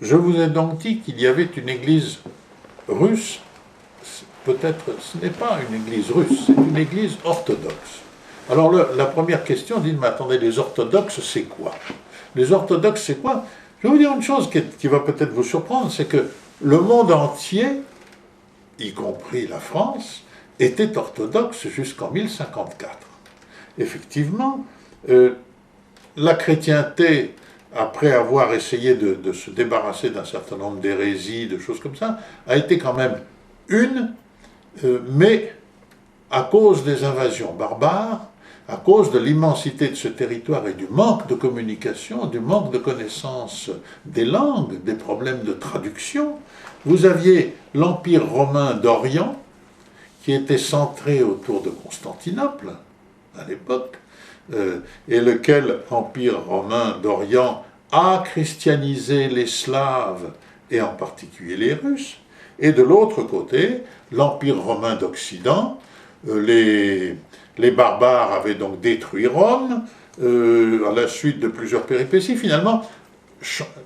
Je vous ai donc dit qu'il y avait une église russe. Peut-être ce n'est pas une église russe, c'est une église orthodoxe. Alors la première question dit, mais attendez, les orthodoxes, c'est quoi? Les orthodoxes, c'est quoi? Je vais vous dire une chose qui va peut-être vous surprendre, c'est que le monde entier, y compris la France, était orthodoxe jusqu'en 1054. Effectivement, la chrétienté, après avoir essayé de se débarrasser d'un certain nombre d'hérésies, de choses comme ça, a été quand même mais à cause des invasions barbares, à cause de l'immensité de ce territoire et du manque de communication, du manque de connaissance des langues, des problèmes de traduction, vous aviez l'Empire romain d'Orient, qui était centré autour de Constantinople, à l'époque, et lequel Empire romain d'Orient a christianisé les Slaves, et en particulier les Russes, et de l'autre côté, l'Empire romain d'Occident, les barbares avaient donc détruit Rome, à la suite de plusieurs péripéties. Finalement,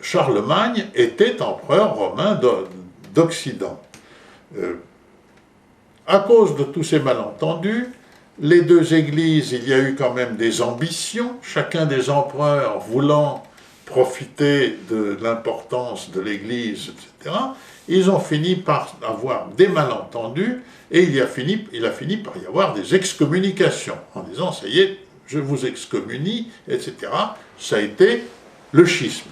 Charlemagne était empereur romain d'Occident. À cause de tous ces malentendus, les deux églises, il y a eu quand même des ambitions, chacun des empereurs voulant profiter de l'importance de l'église, etc. Ils ont fini par avoir des malentendus, et il a fini par y avoir des excommunications, en disant, ça y est, je vous excommunie, etc. Ça a été le schisme.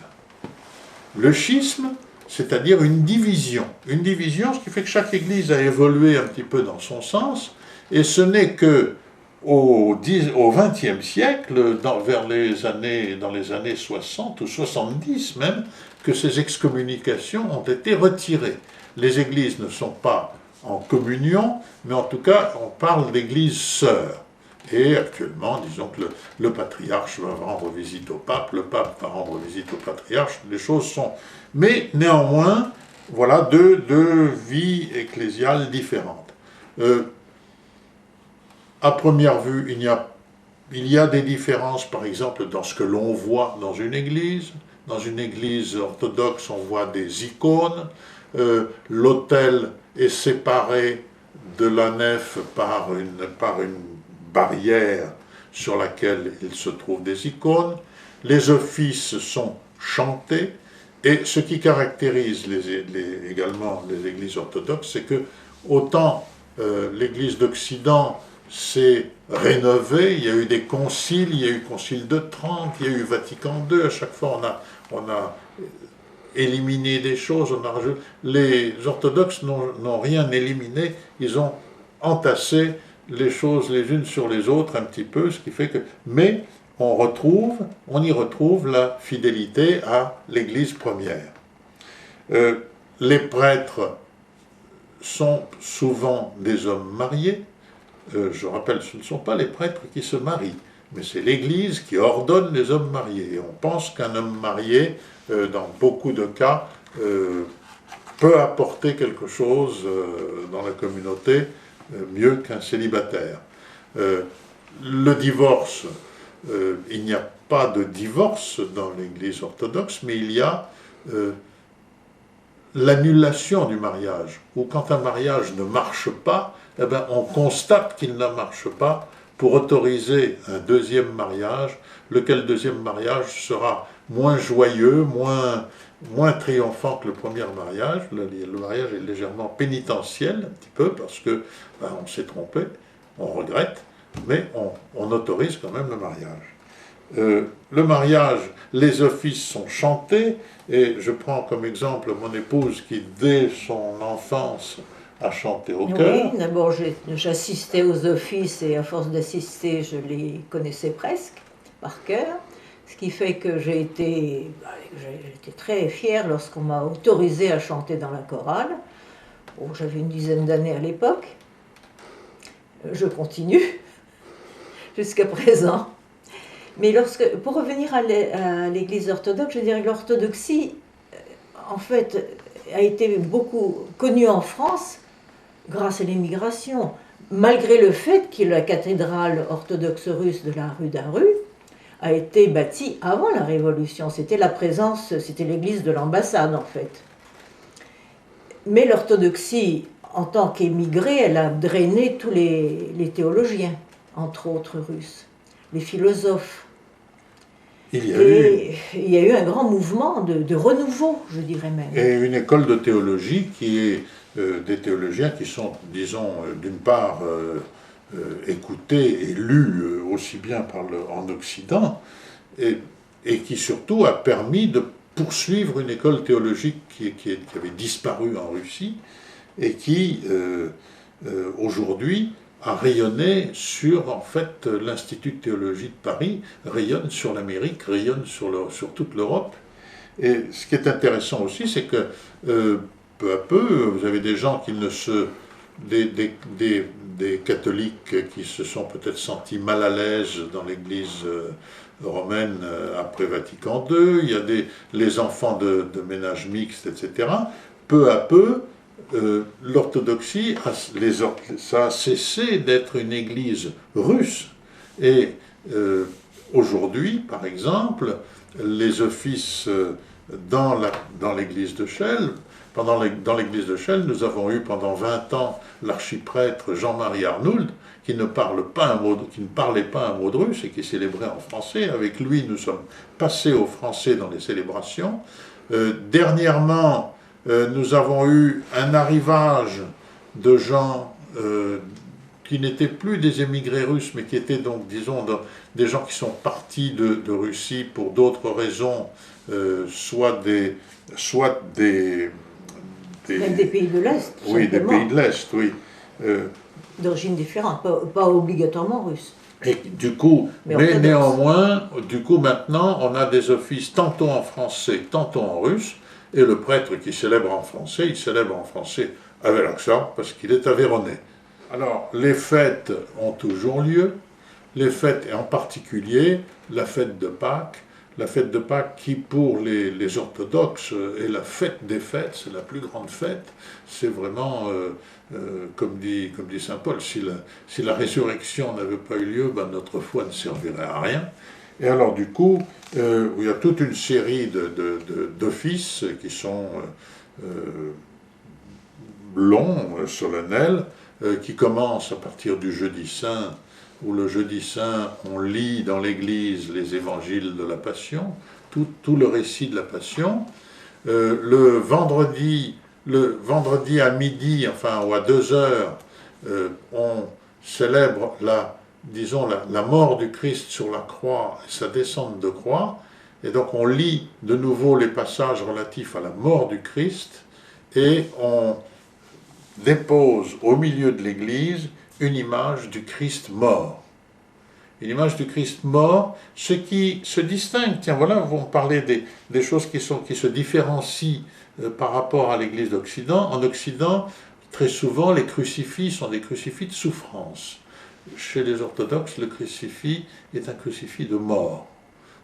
Le schisme, c'est-à-dire une division, ce qui fait que chaque église a évolué un petit peu dans son sens, et ce n'est que au XXe siècle, dans les années 60 ou 70 même, que ces excommunications ont été retirées. Les églises ne sont pas en communion, mais en tout cas, on parle d'églises sœurs. Et actuellement, disons que le patriarche va rendre visite au pape, le pape va rendre visite au patriarche, les choses sont... Mais néanmoins, voilà deux vies ecclésiales différentes. À première vue, il y a des différences, par exemple, dans ce que l'on voit dans une église. Dans une église orthodoxe, on voit des icônes. L'autel est séparé de la nef par une barrière sur laquelle il se trouve des icônes. Les offices sont chantés. Et ce qui caractérise également les églises orthodoxes, c'est que autant l'église d'Occident s'est rénovée, il y a eu des conciles, il y a eu le concile de Trente, il y a eu Vatican II, à chaque fois on a éliminé des choses, les orthodoxes n'ont rien éliminé, ils ont entassé les choses les unes sur les autres un petit peu, ce qui fait que... Mais on y retrouve la fidélité à l'Église première. Les prêtres sont souvent des hommes mariés. Je rappelle, ce ne sont pas les prêtres qui se marient, mais c'est l'Église qui ordonne les hommes mariés. Et on pense qu'un homme marié, dans beaucoup de cas, peut apporter quelque chose dans la communauté mieux qu'un célibataire. Le divorce, il n'y a pas de divorce dans l'Église orthodoxe, mais il y a l'annulation du mariage, ou quand un mariage ne marche pas, eh bien, on constate qu'il ne marche pas pour autoriser un deuxième mariage, lequel deuxième mariage sera moins joyeux, moins triomphant que le premier mariage. Le mariage est légèrement pénitentiel, un petit peu, parce que on s'est trompé, on regrette, mais on autorise quand même le mariage. Le mariage, les offices sont chantés, et je prends comme exemple mon épouse qui, dès son enfance, a chanté au chœur. Oui, d'abord j'assistais aux offices, et à force d'assister, je les connaissais presque par cœur, ce qui fait que j'ai été très fière lorsqu'on m'a autorisée à chanter dans la chorale. Bon, j'avais une dizaine d'années à l'époque. Je continue jusqu'à présent. Mais pour revenir à l'Église orthodoxe, je dirais que l'orthodoxie, en fait, a été beaucoup connue en France grâce à l'immigration, malgré le fait que la cathédrale orthodoxe russe de la rue d'Aru a été bâtie avant la Révolution. C'était la présence, c'était l'église de l'ambassade en fait. Mais l'orthodoxie, en tant qu'émigrée, elle a drainé tous les théologiens, entre autres russes, les philosophes. Il y a eu un grand mouvement de renouveau, je dirais même. Et une école de théologie qui est des théologiens qui sont, disons, d'une part écoutés et lus aussi bien en Occident, et qui surtout a permis de poursuivre une école théologique qui avait disparu en Russie et qui, aujourd'hui, a rayonné sur, en fait, l'Institut de théologie de Paris, rayonne sur l'Amérique, rayonne sur toute l'Europe. Et ce qui est intéressant aussi, c'est que peu à peu, vous avez des gens qui ne se... des catholiques qui se sont peut-être sentis mal à l'aise dans l'Église romaine après Vatican II, il y a les enfants de ménages mixtes, etc. Peu à peu, l'orthodoxie, ça a cessé d'être une église russe. Et aujourd'hui, par exemple, les offices dans l'église de Chelles, dans l'église de Chelles, nous avons eu pendant 20 ans l'archiprêtre Jean-Marie Arnould, qui ne parlait pas un mot de russe et qui célébrait en français. Avec lui, nous sommes passés au français dans les célébrations. Dernièrement, nous avons eu un arrivage de gens qui n'étaient plus des émigrés russes, mais qui étaient donc, disons, des gens qui sont partis de Russie pour d'autres raisons, soit des même des pays de l'Est. Oui, des pays de l'Est, oui. D'origine différente, pas obligatoirement russe. Et du coup, mais néanmoins, du coup, maintenant, on a des offices tantôt en français, tantôt en russe, et le prêtre qui célèbre en français, il célèbre en français avec l'accent, parce qu'il est aveyronnais. Alors, les fêtes ont toujours lieu, les fêtes, et en particulier la fête de Pâques, qui pour les orthodoxes est la fête des fêtes, c'est la plus grande fête, c'est vraiment, comme dit saint Paul, si la résurrection n'avait pas eu lieu, ben notre foi ne servirait à rien. Et alors du coup, il y a toute une série d'offices qui sont longs, solennels, qui commencent à partir du jeudi saint, où le jeudi saint, on lit dans l'église les évangiles de la Passion, tout le récit de la Passion. Le vendredi à midi, enfin, ou à 2 heures, on célèbre la mort du Christ sur la croix et sa descente de croix. Et donc on lit de nouveau les passages relatifs à la mort du Christ et on dépose au milieu de l'église une image du Christ mort. Une image du Christ mort, ce qui se distingue, tiens voilà, vous me parlez des choses qui se différencient par rapport à l'église d'Occident. En Occident, très souvent, les crucifix sont des crucifix de souffrance. Chez les orthodoxes, le crucifix est un crucifix de mort.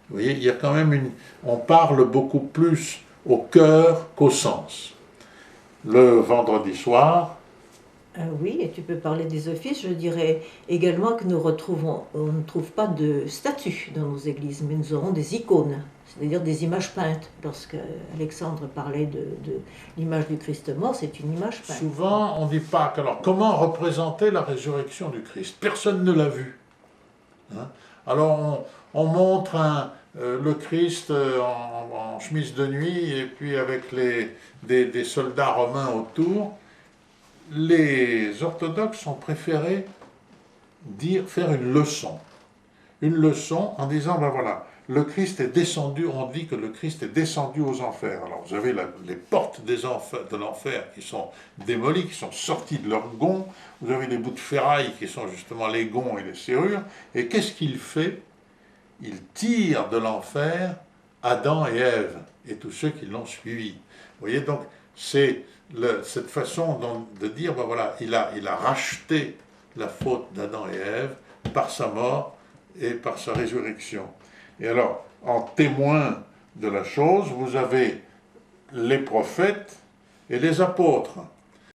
Vous voyez, il y a quand même on parle beaucoup plus au cœur qu'au sens. Le vendredi soir, oui, et tu peux parler des offices. Je dirais également que on ne trouve pas de statues dans nos églises, mais nous aurons des icônes, c'est-à-dire des images peintes. Lorsque Alexandre parlait de l'image du Christ mort, c'est une image peinte. Souvent, on dit Pâques. Alors, comment représenter la résurrection du Christ? Personne ne l'a vu. Hein? Alors, on montre le Christ en chemise de nuit, et puis avec des soldats romains autour. Les orthodoxes ont préféré faire une leçon en disant, ben voilà, le Christ est descendu, on dit que le Christ est descendu aux enfers. Alors vous avez les portes de l'enfer qui sont démolies, qui sont sorties de leurs gonds, vous avez les bouts de ferraille qui sont justement les gonds et les serrures, et qu'est-ce qu'il fait? Il tire de l'enfer Adam et Ève, et tous ceux qui l'ont suivi. Vous voyez, donc, c'est cette façon de dire, ben voilà, il a racheté la faute d'Adam et Ève par sa mort et par sa résurrection. Et alors, en témoin de la chose, vous avez les prophètes et les apôtres.